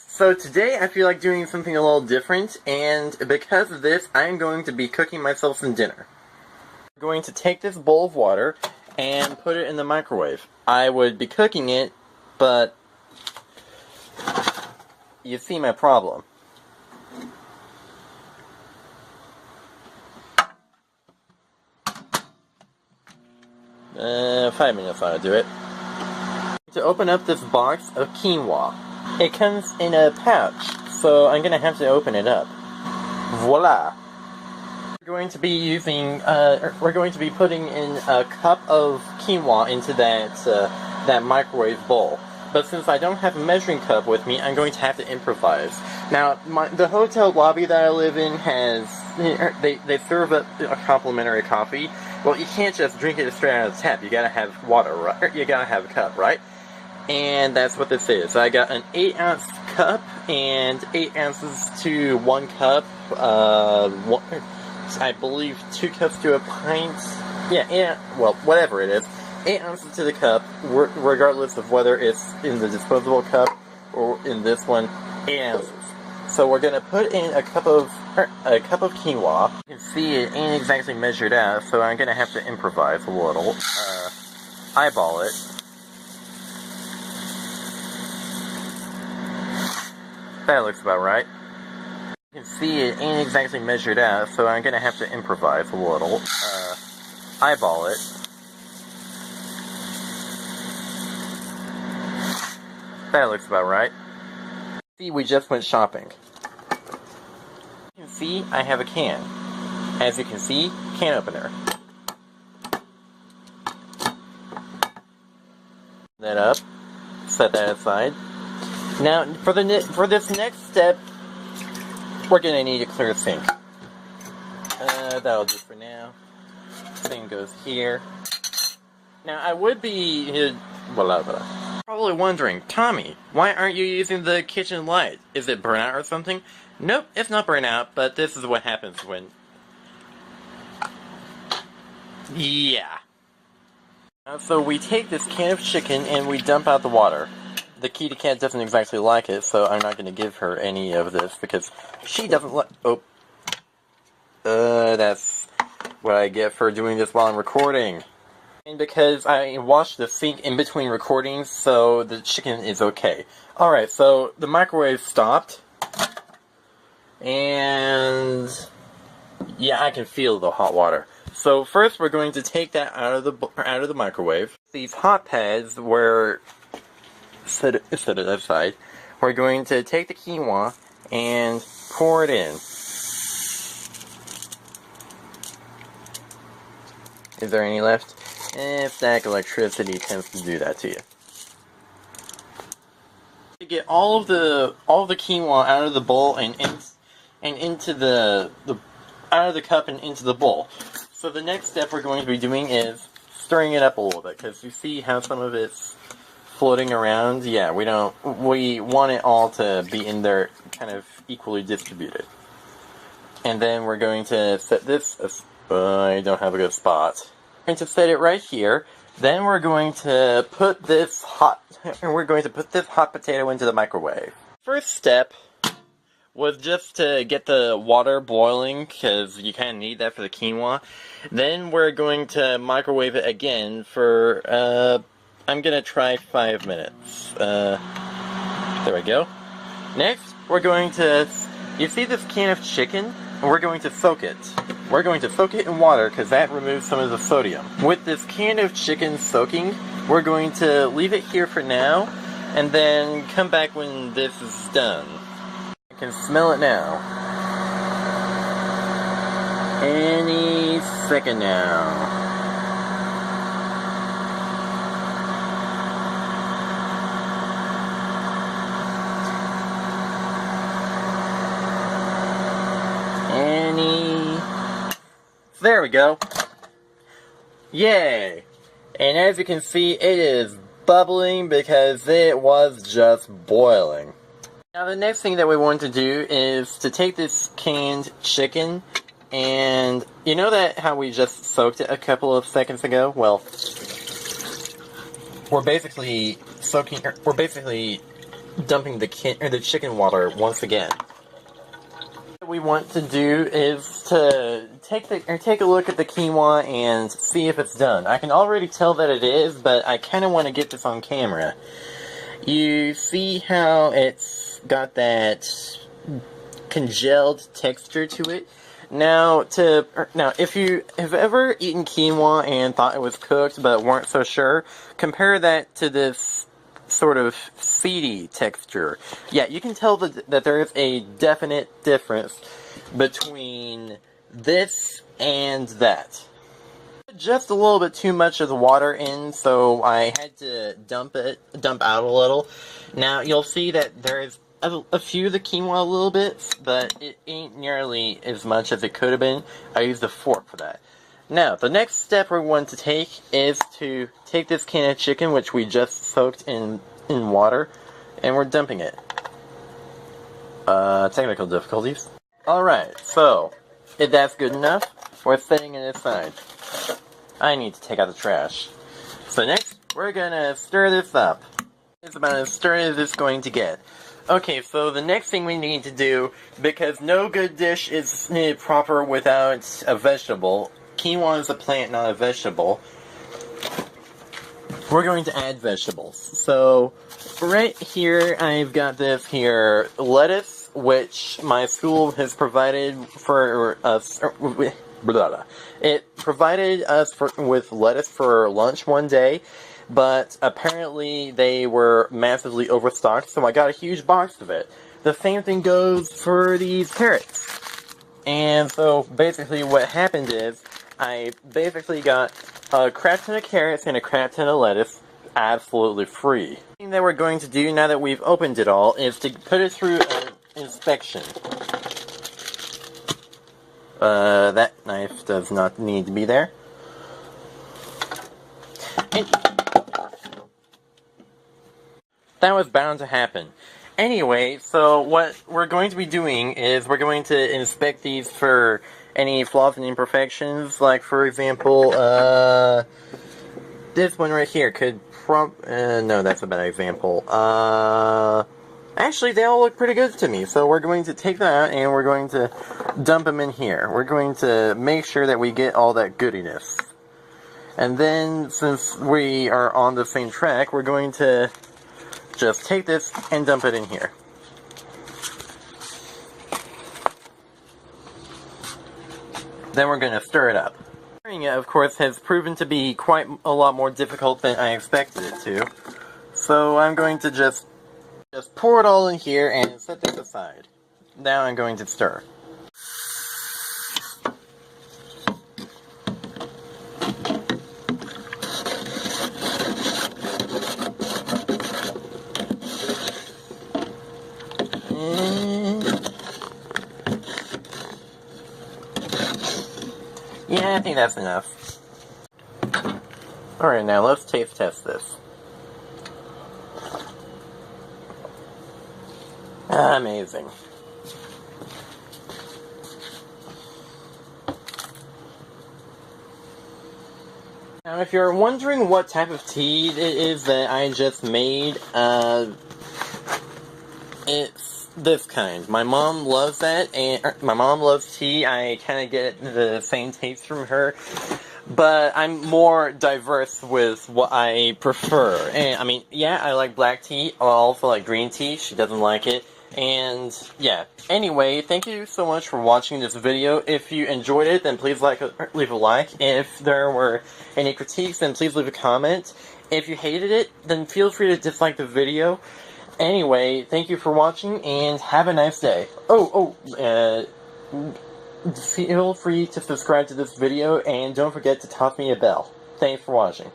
So today I feel like doing something a little different, and because of this, I'm going to be cooking myself some dinner. I'm going to take this bowl of water and put it in the microwave. I would be cooking it, but you see my problem. Uh, 5 minutes ought to do it. To open up this box of quinoa. It comes in a pouch, so I'm gonna have to open it up. Voila! We're going to be putting in a cup of quinoa into that microwave bowl. But since I don't have a measuring cup with me, I'm going to have to improvise. Now, the hotel lobby that I live in has they serve up a complimentary coffee. Well, you can't just drink it straight out of the tap. You gotta have water, right? You gotta have a cup, right? And that's what this is. I got an 8-ounce cup and 8 ounces to 1 cup. I believe 2 cups to a pint. Yeah, well, whatever it is. 8 ounces to the cup, regardless of whether it's in the disposable cup or in this one. 8 ounces. So we're gonna put in a cup of quinoa. You can see it ain't exactly measured out, so I'm gonna have to improvise a little. Eyeball it. That looks about right. You can see it ain't exactly measured out, so I'm gonna have to improvise a little. Eyeball it. That looks about right. See, we just went shopping. You can see I have a can. As you can see, can opener. That up. Set that aside. Now, for this next step, we're gonna need a clear sink. That'll do for now. Thing goes here. Now, I would be probably wondering, Tommy, why aren't you using the kitchen light? Is it burnout or something? Nope, it's not burnout, but this is what happens when... Yeah. So we take this can of chicken and we dump out the water. The kitty cat doesn't exactly like it, so I'm not going to give her any of this because she doesn't like... Oh. That's what I get for doing this while I'm recording. And because I washed the sink in between recordings, so the chicken is okay. Alright, so the microwave stopped. And... yeah, I can feel the hot water. So first we're going to take that out of the microwave. These hot pads were... set it aside. We're going to take the quinoa and pour it in. Is there any left? Static electricity tends to do that to you. To get all of the quinoa out of the bowl and into the out of the cup and into the bowl. So the next step we're going to be doing is stirring it up a little bit, because you see how some of it's floating around. Yeah, we want it all to be in there, kind of equally distributed. And then we're going to set this. I don't have a good spot. We're going to set it right here. Then we're going to put this hot potato into the microwave. First step was just to get the water boiling, because you kind of need that for the quinoa. Then we're going to microwave it again for, I'm going to try 5 minutes. There we go. Next, we're going to, you see this can of chicken? We're going to soak it. We're going to soak it in water, because that removes some of the sodium. With this can of chicken soaking, we're going to leave it here for now, and then come back when this is done. I can smell it now. Any second now. There we go. Yay! And as you can see, it is bubbling because it was just boiling. Now the next thing that we want to do is to take this canned chicken, and you know that how we just soaked it a couple of seconds ago? Well, we're basically dumping the chicken water once again. What we want to do is to take a look at the quinoa and see if it's done. I can already tell that it is, but I kind of want to get this on camera. You see how it's got that congealed texture to it? Now, if you have ever eaten quinoa and thought it was cooked but weren't so sure, compare that to this sort of seedy texture. Yeah, you can tell that there is a definite difference between this and that. Just a little bit too much of the water in, so I had to dump out a little. Now, you'll see that there's a few of the quinoa a little bit, but it ain't nearly as much as it could have been. I used a fork for that. Now, the next step we're going to take is to take this can of chicken, which we just soaked in water, and we're dumping it. Technical difficulties. Alright, so, if that's good enough, we're setting it aside. I need to take out the trash. So next, we're gonna stir this up. It's about as stirred as it's going to get. Okay, so the next thing we need to do, because no good dish is proper without a vegetable. Quinoa is a plant, not a vegetable. We're going to add vegetables. So, right here, I've got this here, lettuce, which my school has provided for us. It provided us with lettuce for lunch one day, but apparently they were massively overstocked, so I got a huge box of it. The same thing goes for these carrots. And so basically what happened is, I basically got a crap ton of carrots and a crap ton of lettuce absolutely free. The thing that we're going to do now that we've opened it all is to put it through an inspection. That knife does not need to be there. And that was bound to happen. Anyway, so what we're going to be doing is we're going to inspect these for any flaws and imperfections. Like, for example, this one right here could no, that's a bad example. Actually, they all look pretty good to me, so we're going to take that out and we're going to dump them in here. We're going to make sure that we get all that goodiness. And then, since we are on the same track, we're going to just take this and dump it in here. Then we're going to stir it up. Stirring it, of course, has proven to be quite a lot more difficult than I expected it to. So I'm going to just pour it all in here and set this aside. Now I'm going to stir. Yeah, I think that's enough. Alright, now let's taste test this. Amazing. Now, if you're wondering what type of tea it is that I just made, it's this kind. My mom loves that, and my mom loves tea. I kind of get the same taste from her, but I'm more diverse with what I prefer. And I mean, yeah, I like black tea. I also like green tea. She doesn't like it. And yeah. Anyway, thank you so much for watching this video. If you enjoyed it, then please leave a like. If there were any critiques, then please leave a comment. If you hated it, then feel free to dislike the video. Anyway, thank you for watching, and have a nice day. Feel free to subscribe to this video, and don't forget to toss me a bell. Thanks for watching.